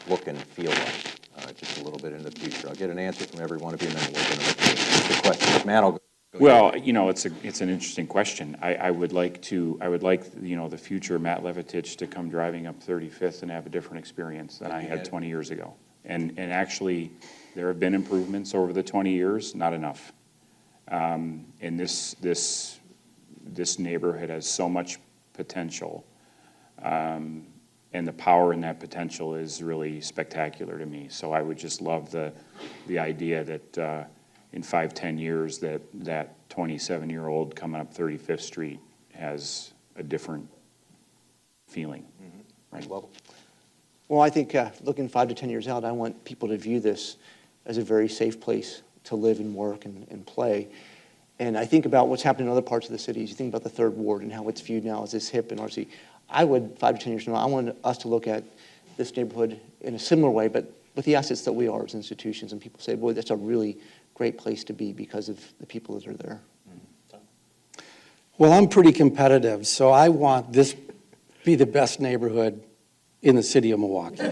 look and feel like just a little bit in the future? I'll get an answer from every one of you, and then we're going to look at the questions. Matt, I'll go. Well, you know, it's an interesting question. I would like you know, the future Matt Levitich to come driving up 35th and have a different experience than I had 20 years ago. And actually, there have been improvements over the 20 years, not enough. And this neighborhood has so much potential, and the power in that potential is really spectacular to me. So I would just love the idea that in 5-10 years that 27-year-old coming up 35th Street has a different feeling. Right? Well, I think looking 5 to 10 years out, I want people to view this as a very safe place to live and work and play. And I think about what's happening in other parts of the cities. You think about the Third Ward and how it's viewed now as this hip and RC. I would, 5 to 10 years from now, I want us to look at this neighborhood in a similar way, but with the assets that we are as institutions. And people say, boy, that's a really great place to be because of the people that are there. Well, I'm pretty competitive, so I want this to be the best neighborhood in the city of Milwaukee.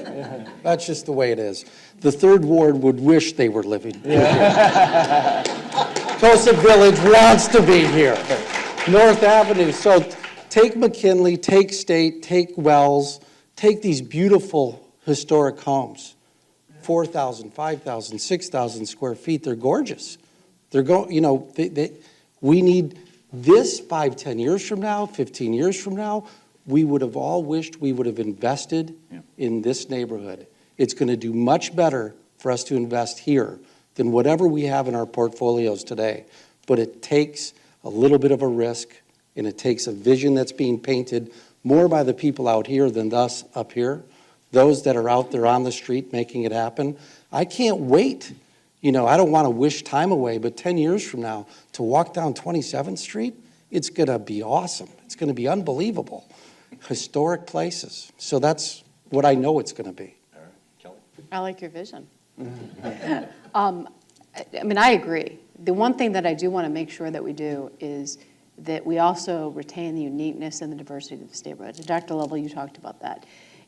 That's just the way it is. The Third Ward would wish they were living here. Costa Village wants to be here. North Avenue. So take McKinley, take State, take Wells, take these beautiful historic homes. 4,000, 5,000, 6,000 square feet. They're gorgeous. We need this 5, 10 years from now, 15 years from now. We would have all wished we would have invested in this neighborhood. It's going to do much better for us to invest here than whatever we have in our portfolios today. But it takes a little bit of a risk, and it takes a vision that's being painted more by the people out here than us up here, those that are out there on the street making it happen. I can't wait. I don't want to wish time away, but 10 years from now, to walk down 27th Street, it's going to be awesome. It's going to be unbelievable. Historic places. So that's what I know it's going to be. All right, Kelly? I like your vision. I agree. The one thing that I do want to make sure that we do is that we also retain the uniqueness and the diversity of this neighborhood. Dr. Lovell, you talked about that.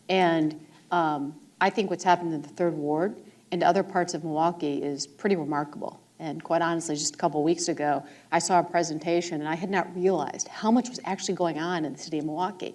And I think what's happened in the Third Ward and other parts of Milwaukee is pretty remarkable. And quite honestly, just a couple of weeks ago, I saw a presentation, and I had not realized how much was actually going on in the city of Milwaukee.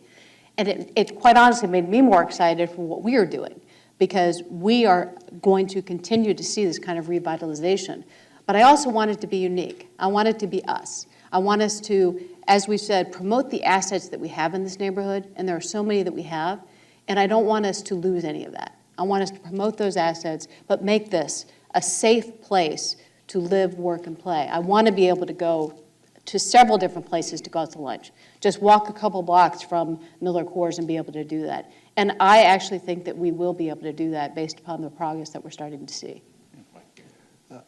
And it quite honestly made me more excited for what we are doing, because we are going to continue to see this kind of revitalization. But I also want it to be unique. I want it to be us. I want us to, as we said, promote the assets that we have in this neighborhood, and there are so many that we have, and I don't want us to lose any of that. I want us to promote those assets, but make this a safe place to live, work, and play. I want to be able to go to several different places to go out to lunch. Just walk a couple blocks from Miller Coors and be able to do that. And I actually think that we will be able to do that based upon the progress that we're starting to see.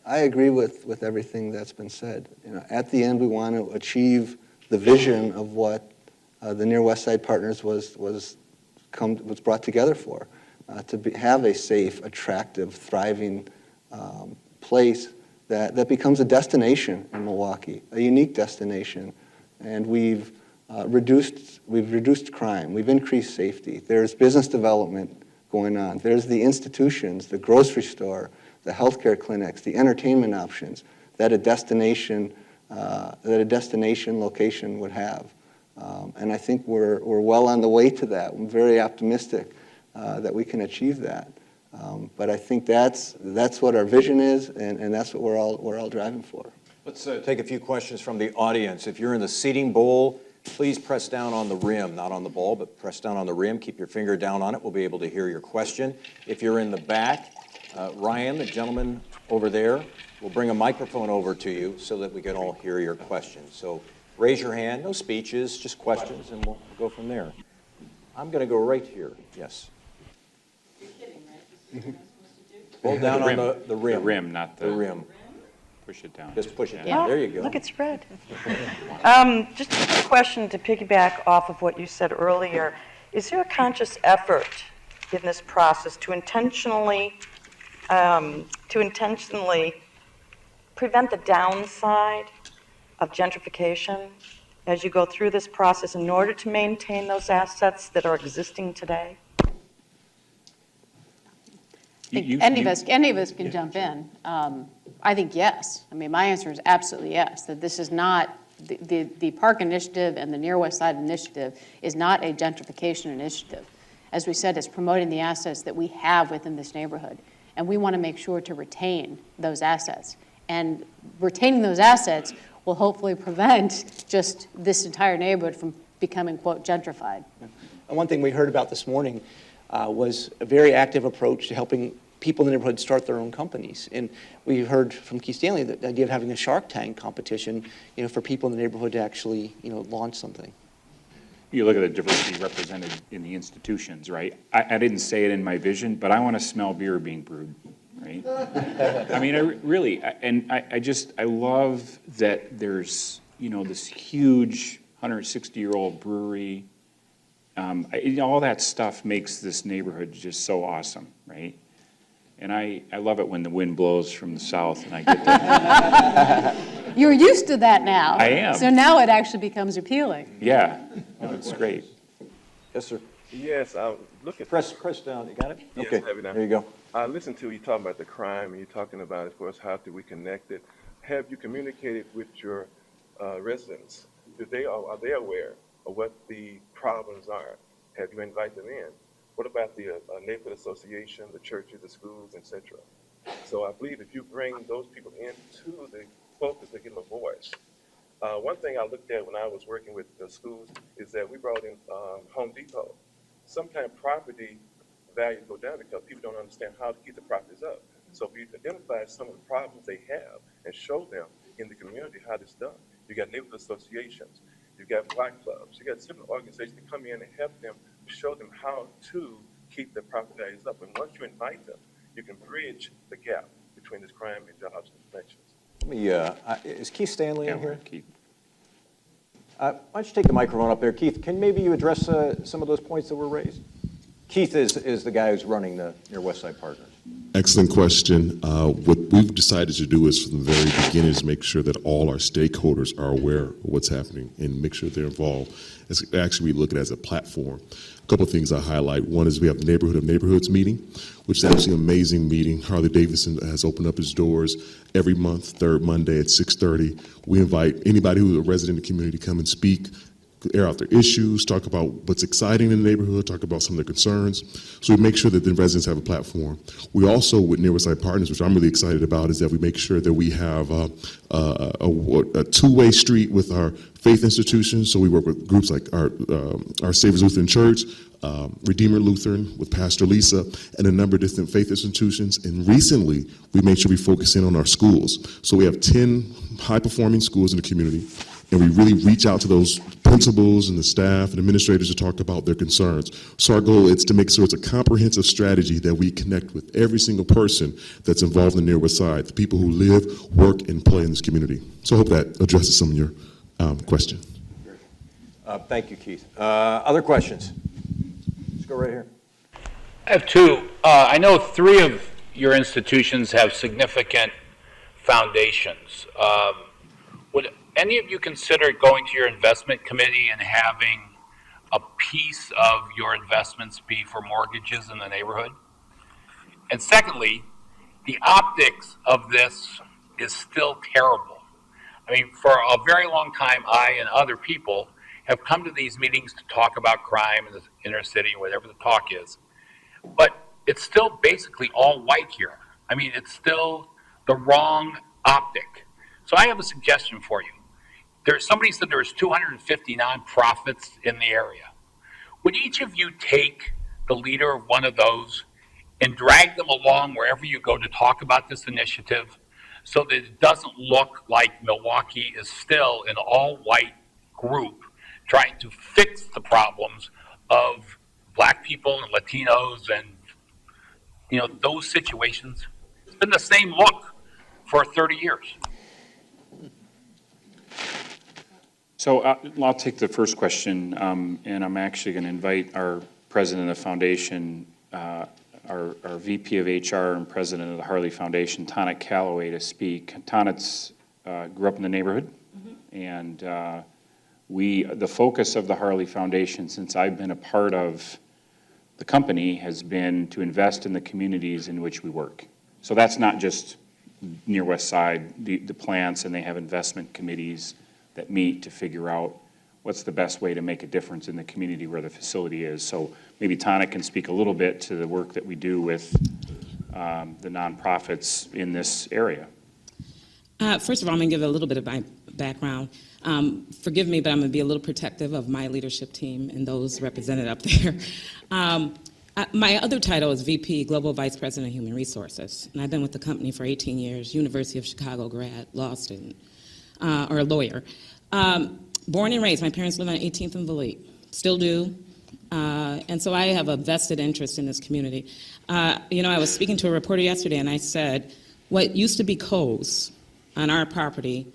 I agree with everything that's been said. At the end, we want to achieve the vision of what the Near West Side Partners was brought together for, have a safe, attractive, thriving place that becomes a destination in Milwaukee, a unique destination. And we've reduced crime. We've increased safety. There's business development going on. There's the institutions, the grocery store, the healthcare clinics, the entertainment options that a destination location would have. And I think we're well on the way to that. I'm very optimistic that we can achieve that. But I think that's what our vision is, and that's what we're all driving for. Let's take a few questions from the audience. If you're in the seating bowl, please press down on the rim, not on the ball, but press down on the rim. Keep your finger down on it. We'll be able to hear your question. If you're in the back, Ryan, the gentleman over there, will bring a microphone over to you so that we can all hear your question. So raise your hand, no speeches, just questions, and we'll go from there. I'm going to go right here. Yes. You're kidding, right? Hold down on the rim. The rim, not the rim. Push it down. Just push it Yeah. down. There you go. Look, it's red. Just a question to piggyback off of what you said earlier. Is there a conscious effort in this process to intentionally prevent the downside of gentrification as you go through this process in order to maintain those assets that are existing today? Any of us can jump in. I think yes. My answer is absolutely yes, that this is not, the Park Initiative and the Near West Side Initiative is not a gentrification initiative. As we said, it's promoting the assets that we have within this neighborhood. And we want to make sure to retain those assets. And retaining those assets will hopefully prevent just this entire neighborhood from becoming, quote, gentrified. And one thing we heard about this morning was a very active approach to helping people in the neighborhood start their own companies. And we heard from Keith Stanley the idea of having a Shark Tank competition, for people in the neighborhood to actually, launch something. You look at the diversity represented in the institutions, right? I didn't say it in my vision, but I want to smell beer being brewed, right? I love that there's, this huge 160-year-old brewery. All that stuff makes this neighborhood just so awesome, right? And I love it when the wind blows from the south and I get to... You're used to that now. I am. So now it actually becomes appealing. Yeah, it's great. Yes, sir. Yes, look at Press down. You got it? Yes, Okay, I have it now. there you go. I listened to you talking about the crime, and you're talking about, of course, how do we connect it. Have you communicated with your residents? Are they aware of what the problems are? Have you invited them in? What about the neighborhood association, the churches, the schools, etc.? So I believe if you bring those people into the focus, they give them a voice. One thing I looked at when I was working with the schools is that we brought in Home Depot. Sometimes property values go down because people don't understand how to keep the properties up. So we identify some of the problems they have and show them in the community how it's done. You got neighborhood associations, you got block clubs, you got different organizations that come in and help them, show them how to keep their property values up. And once you invite them, you can bridge the gap between this crime and jobs and connections. Let me, is Keith Stanley in here? Keith. Why don't you take the microphone up there? Keith, can maybe you address some of those points that were raised? Keith is the guy who's running the Near West Side Partners. Excellent question. What we've decided to do is from the very beginning is make sure that all our stakeholders are aware of what's happening and make sure they're involved. Actually, we look at it as a platform. A couple of things I highlight. One is we have the Neighborhood of Neighborhoods meeting, which is actually an amazing meeting. Harley Davidson has opened up its doors every month, third Monday at 6:30. We invite anybody who's a resident of the community to come and speak, air out their issues, talk about what's exciting in the neighborhood, talk about some of their concerns. So we make sure that the residents have a platform. We also, with Near West Side Partners, which I'm really excited about, is that we make sure that we have a two-way street with our faith institutions. So we work with groups like our Savior's Lutheran Church, Redeemer Lutheran with Pastor Lisa, and a number of different faith institutions. And recently, we made sure we focus in on our schools. So we have 10 high-performing schools in the community, and we really reach out to those principals and the staff and administrators to talk about their concerns. So our goal is to make sure it's a comprehensive strategy that we connect with every single person that's involved in the Near West Side, the people who live, work, and play in this community. So I hope that addresses some of your question. Thank you, Keith. Other questions? Let's go right here. I have two. I know 3 of your institutions have significant foundations. Would any of you consider going to your investment committee and having a piece of your investments be for mortgages in the neighborhood? And secondly, the optics of this is still terrible. I mean, for a very long time, I and other people have come to these meetings to talk about crime in the inner city, whatever the talk is. But it's still basically all white here. I mean, it's still the wrong optic. So I have a suggestion for you. Somebody said there's 250 nonprofits in the area. Would each of you take the leader of one of those and drag them along wherever you go to talk about this initiative so that it doesn't look like Milwaukee is still an all-white group trying to fix the problems of Black people and Latinos and, those situations? It's been the same look for 30 years. So I'll take the first question, and I'm actually going to invite our president of the foundation, our VP of HR and president of the Harley Foundation, Tonnet Calloway, to speak. Tonnet's grew up in the neighborhood, and the focus of the Harley Foundation since I've been a part of the company has been to invest in the communities in which we work. So that's not just Near West Side, the plants, and they have investment committees that meet to figure out what's the best way to make a difference in the community where the facility is. So maybe Tonnet can speak a little bit to the work that we do with the nonprofits in this area. First of all, I'm going to give a little bit of my background. Forgive me, but I'm going to be a little protective of my leadership team and those represented up there. My other title is VP, Global Vice President of Human Resources, and I've been with the company for 18 years, University of Chicago grad, law student, or a lawyer. Born and raised, my parents live on 18th and Valete, still do, and so I have a vested interest in this community. I was speaking to a reporter yesterday, and I said, what used to be Kohl's on our property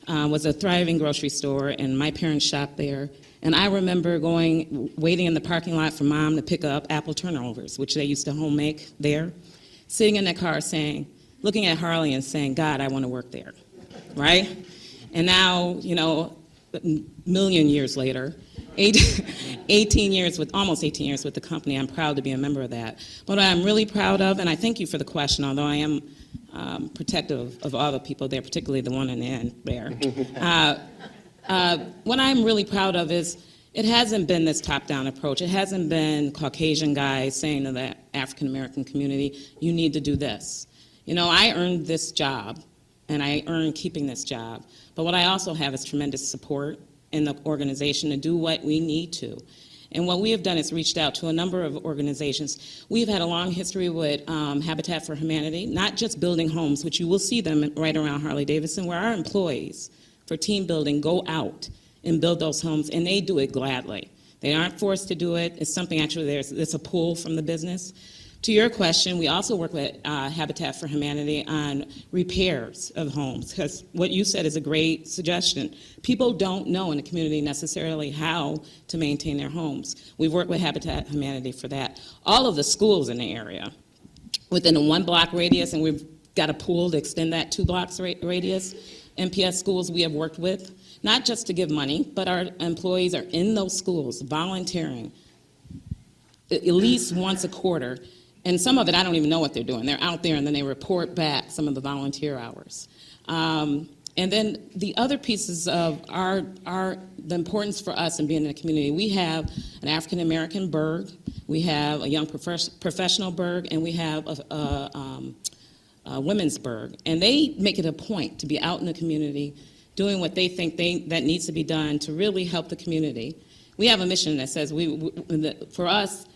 was a thriving grocery store, and my parents shopped there. And I remember waiting in the parking lot for Mom to pick up apple turnovers, which they used to home make there, sitting in that car looking at Harley and saying, God, I want to work there, right? And now, a million years later, 18 years almost 18 years with the company, I'm proud to be a member of that. But what I'm really proud of, and I thank you for the question, although I am protective of all the people there, particularly the one in the end there. What I'm really proud of is it hasn't been this top-down approach. It hasn't been Caucasian guys saying to the African-American community, you need to do this. I earned this job, and I earned keeping this job. But what I also have is tremendous support in the organization to do what we need to. And what we have done is reached out to a number of organizations. We've had a long history with Habitat for Humanity, not just building homes, which you will see them right around Harley-Davidson, where our employees for team building go out and build those homes, and they do it gladly. They aren't forced to do it. It's something actually it's a pull from the business. To your question, we also work with Habitat for Humanity on repairs of homes, because what you said is a great suggestion. People don't know in the community necessarily how to maintain their homes. We've worked with Habitat for Humanity for that. All of the schools in the area, within a 1-block radius, and we've got a pool to extend that 2 blocks radius, MPS schools we have worked with, not just to give money, but our employees are in those schools volunteering at least once a quarter. And some of it, I don't even know what they're doing. They're out there, and then they report back some of the volunteer hours. And then the other pieces of the importance for us in being in the community, we have an African-American burg, we have a young professional burg, and we have a women's burg. And they make it a point to be out in the community doing what they think that needs to be done to really help the community. We have a mission that says, for us,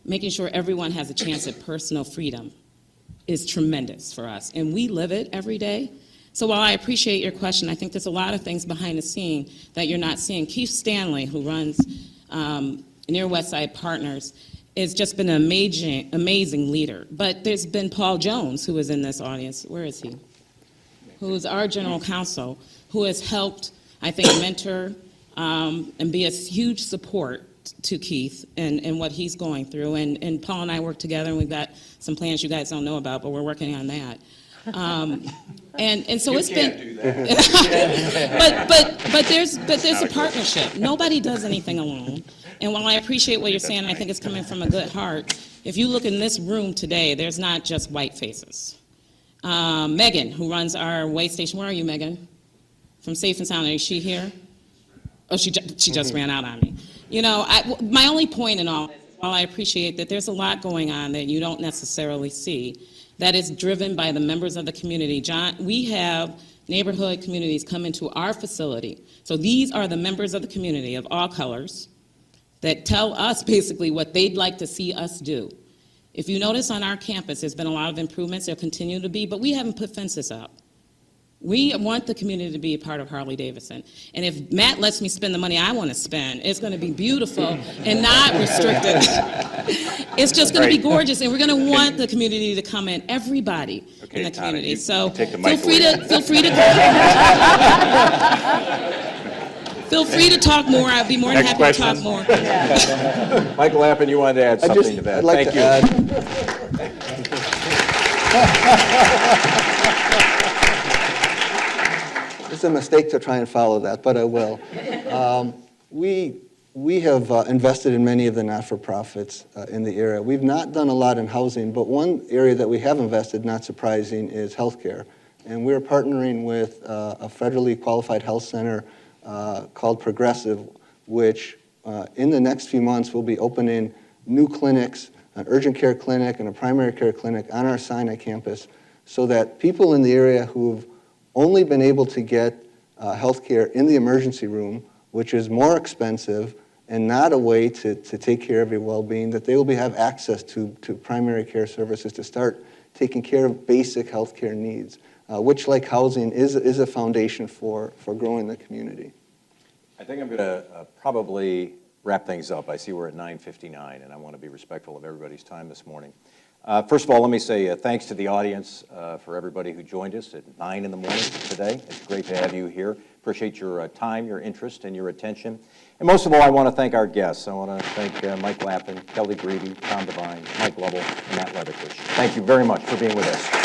making sure everyone has a chance at personal freedom is tremendous for us, and we live it every day. So while I appreciate your question, I think there's a lot of things behind the scene that you're not seeing. Keith Stanley, who runs Near West Side Partners, has just been an amazing leader. But there's been Paul Jones, who is in this audience. Where is he? Who is our general counsel, who has helped, I think, mentor and be a huge support to Keith and what he's going through. And Paul and I work together, and we've got some plans you guys don't know about, but we're working on that. And so it's been. Do that. but there's a partnership. Nobody does anything alone. And while I appreciate what you're saying, I think it's coming from a good heart. If you look in this room today, there's not just white faces. Megan, who runs our weigh station. Where are you, Megan? From Safe and Sound. Is she here? Oh, she just ran out on me. You know, my only point in all, while I appreciate that there's a lot going on that you don't necessarily see, that is driven by the members of the community. John, we have neighborhood communities come into our facility. So these are the members of the community of all colors that tell us basically what they'd like to see us do. If you notice on our campus, there's been a lot of improvements. There'll continue to be, but we haven't put fences up. We want the community to be a part of Harley-Davidson. And if Matt lets me spend the money I want to spend, it's going to be beautiful and not restricted. It's just going to be gorgeous, and we're going to want the community to come in, everybody in the community. So feel free to talk more. I'd be more than happy to talk more. Michael Lappin, you wanted to add something to that. I'd like Thank you. It's a mistake to try and follow that, but I will. We have invested in many of the not-for-profits in the area. We've not done a lot in housing, but one area that we have invested, not surprising, is healthcare. And we're partnering with a federally qualified health center called Progressive, which in the next few months will be opening new clinics, an urgent care clinic and a primary care clinic on our Sinai campus, so that people in the area who've only been able to get health care in the emergency room, which is more expensive and not a way to take care of your well-being, that they will have access to primary care services to start taking care of basic health care needs, which, like housing, is a foundation for growing the community. I think I'm going to probably wrap things up. I see we're at 9:59, and I want to be respectful of everybody's time this morning. First of all, let me say thanks to the audience for everybody who joined us at 9 in the morning today. It's great to have you here. Appreciate your time, your interest, and your attention. And most of all, I want to thank our guests. I want to thank Mike Lappin, Kelly Greedy, Tom Devine, Mike Lovell, and Matt Levitich. Thank you very much for being with us.